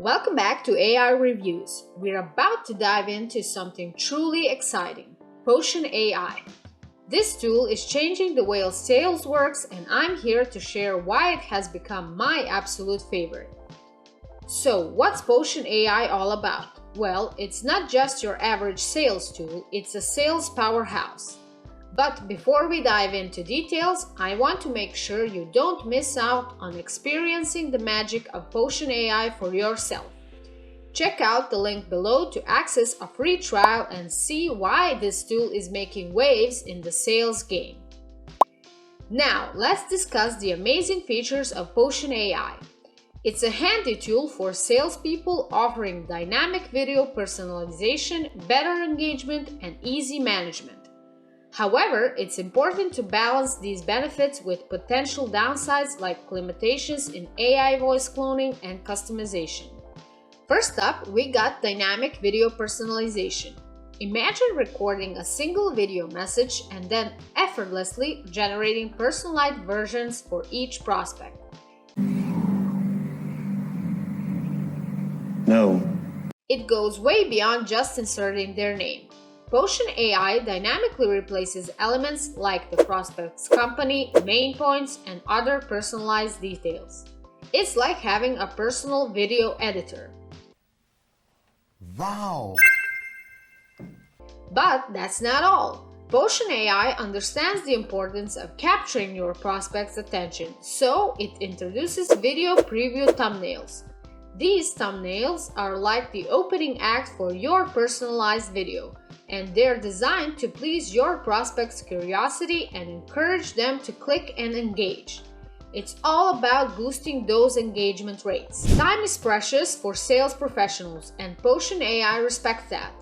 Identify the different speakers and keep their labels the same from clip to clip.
Speaker 1: Welcome back to AI Reviews. We're about to dive into something truly exciting, Potion AI. This tool is changing the way sales works, and I'm here to share why it has become my absolute favorite. So, what's Potion AI all about? Well, it's not just your average sales tool, it's a sales powerhouse. But before we dive into details, I want to make sure you don't miss out on experiencing the magic of Potion AI for yourself. Check out the link below to access a free trial and see why this tool is making waves in the sales game. Now, let's discuss the amazing features of Potion AI. It's a handy tool for salespeople offering dynamic video personalization, better engagement, and easy management. However, it's important to balance these benefits with potential downsides like limitations in AI voice cloning and customization. First up, we got dynamic video personalization. Imagine recording a single video message and then effortlessly generating personalized versions for each prospect.
Speaker 2: No.
Speaker 1: It goes way beyond just inserting their name. Potion AI dynamically replaces elements like the prospect's company, main points, and other personalized details. It's like having a personal video editor.
Speaker 2: Wow!
Speaker 1: But that's not all. Potion AI understands the importance of capturing your prospect's attention, so it introduces video preview thumbnails. These thumbnails are like the opening act for your personalized video, and they're designed to please your prospect's curiosity and encourage them to click and engage. It's all about boosting those engagement rates. Time is precious for sales professionals, and Potion AI respects that.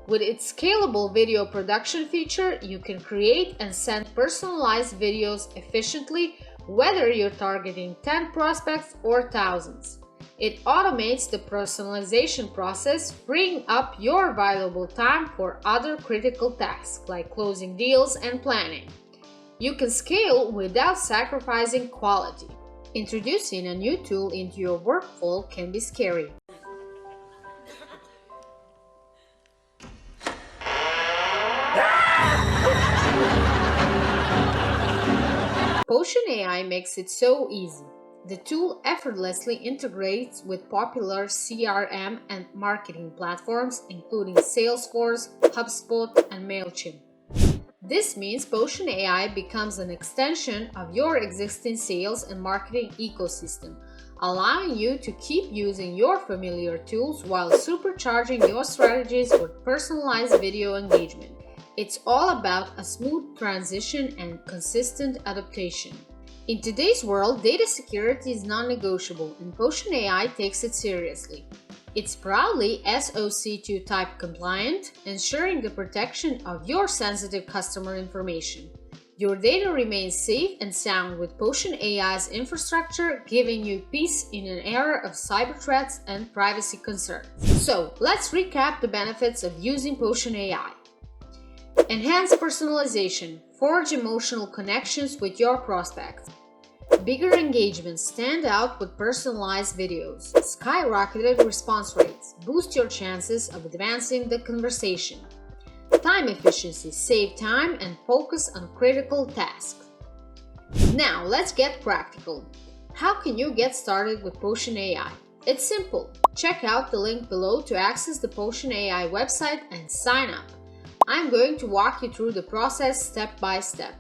Speaker 1: With its scalable video production feature, you can create and send personalized videos efficiently, whether you're targeting 10 prospects or thousands. It automates the personalization process, freeing up your valuable time for other critical tasks like closing deals and planning. You can scale without sacrificing quality. Introducing a new tool into your workflow can be scary. Potion AI makes it so easy. The tool effortlessly integrates with popular CRM and marketing platforms, including Salesforce, HubSpot, and MailChimp. This means Potion AI becomes an extension of your existing sales and marketing ecosystem, allowing you to keep using your familiar tools while supercharging your strategies with personalized video engagement. It's all about a smooth transition and consistent adaptation. In today's world, data security is non-negotiable, and Potion AI takes it seriously. It's proudly SOC 2 type compliant, ensuring the protection of your sensitive customer information. Your data remains safe and sound with Potion AI's infrastructure, giving you peace in an era of cyber threats and privacy concerns. So, let's recap the benefits of using Potion AI. Enhance personalization. Forge emotional connections with your prospects. Bigger engagements. Stand out with personalized videos. Skyrocketed response rates. Boost your chances of advancing the conversation. Time efficiency. Save time and focus on critical tasks. Now, let's get practical. How can you get started with Potion AI? It's simple. Check out the link below to access the Potion AI website and sign up. I'm going to walk you through the process step by step.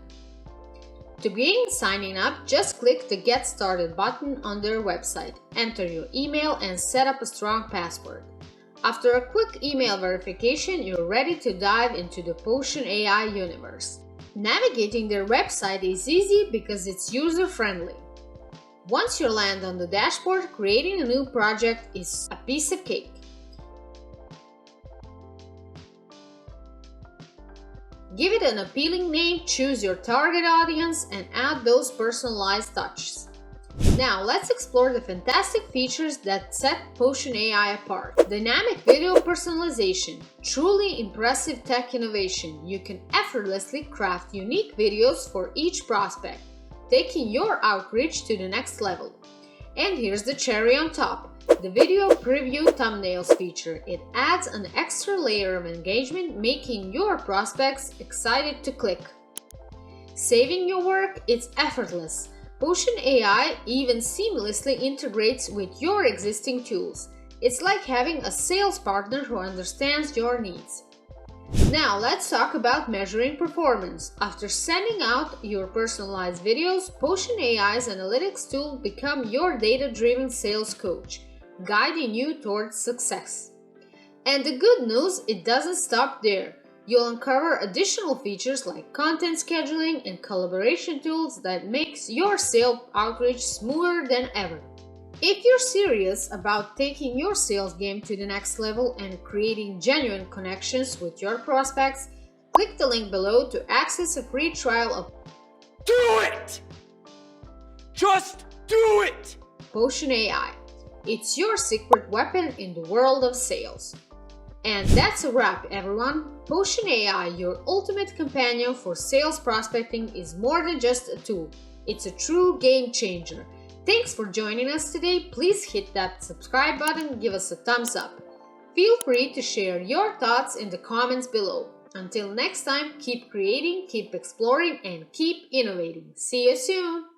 Speaker 1: To begin signing up, just click the Get Started button on their website, enter your email, and set up a strong password. After a quick email verification, you're ready to dive into the Potion AI universe. Navigating their website is easy because it's user-friendly. Once you land on the dashboard, creating a new project is a piece of cake. Give it an appealing name, choose your target audience, and add those personalized touches. Now, let's explore the fantastic features that set Potion AI apart. Dynamic video personalization. Truly impressive tech innovation. You can effortlessly craft unique videos for each prospect, taking your outreach to the next level. And here's the cherry on top. The video preview thumbnails feature. It adds an extra layer of engagement, making your prospects excited to click. Saving your work, it's effortless. Potion AI even seamlessly integrates with your existing tools. It's like having a sales partner who understands your needs. Now let's talk about measuring performance. After sending out your personalized videos, Potion AI's analytics tool becomes your data-driven sales coach, guiding you towards success. And the good news, it doesn't stop there. You'll uncover additional features like content scheduling and collaboration tools that makes your sales outreach smoother than ever. If you're serious about taking your sales game to the next level and creating genuine connections with your prospects, click the link below to access a free trial of
Speaker 2: Do it! Just do it!
Speaker 1: Potion AI. It's your secret weapon in the world of sales. And that's a wrap, everyone. Potion AI, your ultimate companion for sales prospecting, is more than just a tool. It's a true game changer. Thanks for joining us today. Please hit that subscribe button, give us a thumbs up. Feel free to share your thoughts in the comments below. Until next time, keep creating, keep exploring, and keep innovating. See you soon!